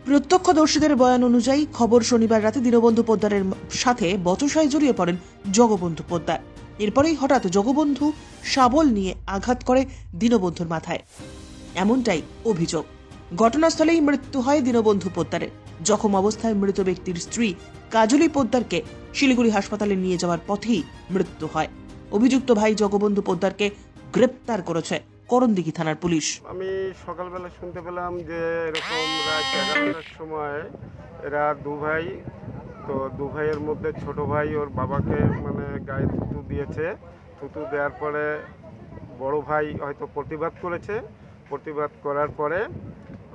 প্রত্যক্ষদর্শীদের বয়ান অনুযায়ী খবর শনিবার রাতে দীনবন্ধু পোদ্দারের সাথে বচসায় জড়িয়ে পড়েন জগবন্ধু পোদ্দার। এরপরেই হঠাৎ জগবন্ধু শাবল নিয়ে আঘাত করে দীনবন্ধুর মাথায়, এমনটাই অভিযোগ। ঘটনাস্থলেই মৃত্যু হয় দীনবন্ধু পোদ্দারের। জখম অবস্থায় মৃত ব্যক্তির স্ত্রী কাজলি পোদ্দারকে শিলিগুড়ি হাসপাতালে নিয়ে যাওয়ার পথেই মৃত্যু হয়। অভিযুক্ত ভাই জগবন্ধু পোদ্দারকে গ্রেপ্তার করেছে করণদিঘি থানার পুলিশ। আমি সকালবেলা শুনতে পেলাম যে এরকম রাত 11টার সময় এরা দু ভাই, তো দু ভাইয়ের মধ্যে ছোট ভাই ওর বাবাকে মানে গায়ে থুতু দিয়েছে। থুতু দেওয়ার পরে বড় ভাই হয়তো প্রতিবাদ করেছে, প্রতিবাদ করার পরে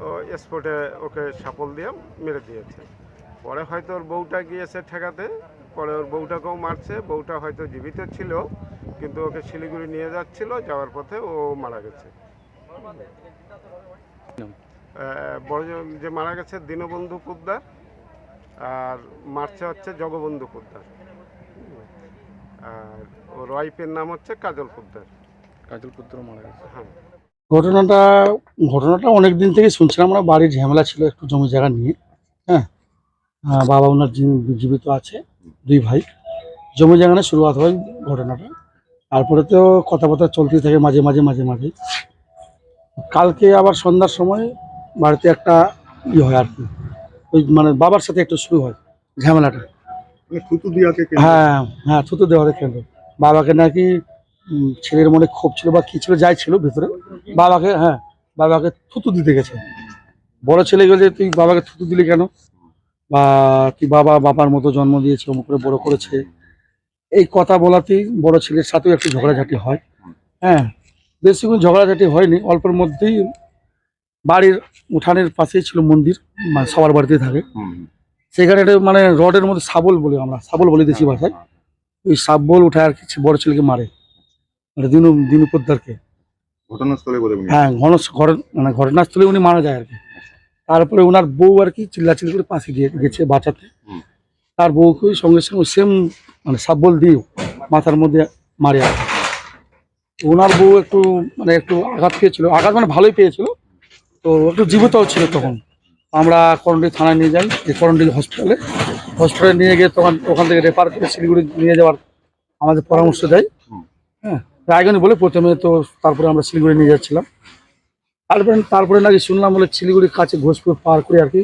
ও স্পটে ওকে শাপল দিয়ে মেরে দিয়েছে। পরে হয়তো ওর বউটা গিয়েছে ঠেকাতে, পরে ওর বউটাকেও মারছে। বউটা হয়তো জীবিত ছিল, কিন্তু ওকে শিলিগুড়ি নিয়ে যাচ্ছিল, যাওয়ার পথে ও মারা গেছে। বড় যে মারা গেছে দীনবন্ধু পোদ্দার, আর মারছে হচ্ছে জগবন্ধু পোদ্দার, আর ওর ওয়াইফের নাম হচ্ছে কাজল পোদ্দার। কাজল পুত্র মারা গেছে। হ্যাঁ, ঘটনাটা অনেক দিন থেকে শুনছিলাম। আমরা বাড়ির ঝামেলা ছিল একটু জমি জায়গা নিয়ে। হ্যাঁ, বাবা ওনার জীবিত আছে, দুই ভাই। জমি জায়গা নিয়ে শুরুয়াত হয় ঘটনাটা। তারপরে তো কথাবার্তা চলতেই থাকে মাঝে মাঝে। কালকে আবার সন্ধ্যার সময় বাড়িতে একটা হয় আর কি, ওই মানে বাবার সাথে একটু শুরু হয় ঝামেলাটা। থুতু দিয়াকে হ্যাঁ, থুতু দেওয়ার কেন্দ্র। বাবাকে নাকি ছেলের মনে ক্ষোভ ছিল বা কি ছিল, যাই ছিল ভিতরে, বাবাকে থুতু দিতে গেছে। বড় ছেলে গেছে, তুই বাবাকে থুতু দিলি কেন, বা কি বাবার মতো জন্ম দিয়েছে, অমুক করে বড় করেছে। এই কথা বলাতেই বড় ছেলের সাথেও একটু ঝগড়াঝাটি হয়। হ্যাঁ, বেশিক্ষণ ঝগড়াঝাটি হয়নি, অল্পের মধ্যেই বাড়ির উঠানের পাশেই ছিল মন্দির, মানে সবার বাড়িতে থাকে। সেখানে একটা মানে রডের মধ্যে আমরা শাবল বলি দেশি ভাষায়। ওই শাবল উঠায় আর কি বড় ছেলেকে মারে, মানে দিনু পোদ্দারকে। ঘটনাস্থলে বলে হ্যাঁ, মানে ঘটনাস্থলে উনি মারা যায় আর কি। তারপরে ওনার বউ আর কি চিল্লাচিল্লি করে পাশে গেছে বাঁচাতে। তার বউকে সঙ্গে সেম মানে শাবল দিয়ে মাথার মধ্যে মারে আর কি। ওনার বউ একটু আঘাত পেয়েছিল, আঘাত মানে ভালোই পেয়েছিল, তো একটু জীবিতও ছিল তখন। আমরা করণদিঘি থানায় নিয়ে যাই, করণদিঘি হসপিটালে নিয়ে গিয়ে তখন ওখান থেকে রেফার করে শিলিগুড়ি নিয়ে যাওয়ার আমাদের পরামর্শ দেয়। হ্যাঁ, রায়গঞ্জ বলে প্রথমে, তো তারপরে আমরা শিলিগুড়ি নিয়ে যাচ্ছিলাম। তারপরে নাকি শুনলাম বলে শিলিগুড়ির কাছে ঘোষপুর পার করে আর কি,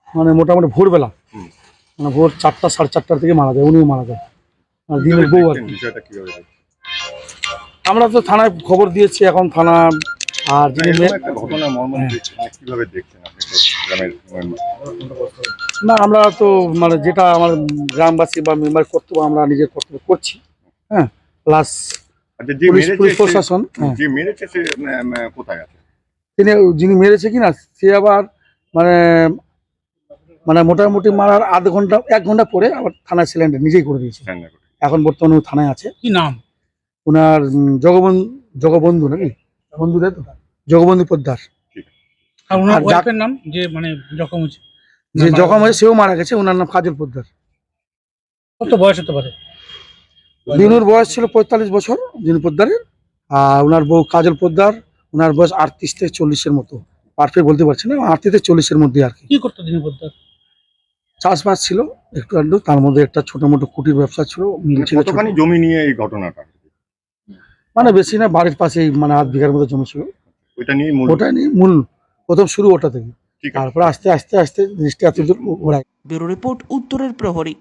মানে মোটামুটি ভোরবেলা, মানে ভোর 4টা 4:30টার থেকে মারা যায়, উনিও মারা যায়। আর দিনের বউ আর কি। আমরা তো থানায় খবর দিয়েছি, এখন থানা আর যিনি না, আমরা তো মানে যেটা আমার গ্রামবাসী বা মেম্বার কর্তব্য, আমরা নিজের কর্তব্য করছি। হ্যাঁ, প্লাস পুলিশ প্রশাসন। যিনি মেরেছে কিনা, সে আবার মানে মানে মোটামুটি মারার আধ ঘন্টা 1 ঘন্টা পরে আবার থানায় সিলিন্ডার নিজেই করে দিয়েছে। এখন বর্তমানে থানায় আছে। কি নাম ওনার? জগবন্ধু নাকি বন্ধু, তাই তো, জগবন্ধু পোদ্দার। আর ওনার ওয়াইফের নাম যে মানে জখম হয়েছে? যে জখম হয়েছে সেও মারা গেছে, ওনার নাম কাজল পোদ্দার। কত বয়স হতে পারে? দিনুর বয়স ছিল 45 বছর দিনু পোদ্দারের, আর ওনার বউ কাজল পোদ্দার, ওনার বয়স 38 থেকে 40-এর মতো। পারফেক্ট বলতে পারছি না, 38 থেকে 40-এর মধ্যে আর কি। কি করতো দিনু পোদ্দার? চাষবাস ছিল একটু আধটু, তার মধ্যে একটা ছোট মোটো কুটির ব্যবসা ছিল, মিল ছিল। কতখানি জমি নিয়ে এই ঘটনাটা? মানে বেশি না, বাড়ির পাশেই মানে 8 বিঘার মতো জমি ছিল। ওটা নিয়ে মূল প্রথম শুরু ওটা থেকে, তারপরে আস্তে আস্তে জিনিসটা এত দূর ঘোরায়। ব্যুরো রিপোর্ট, উত্তরের প্রহরী।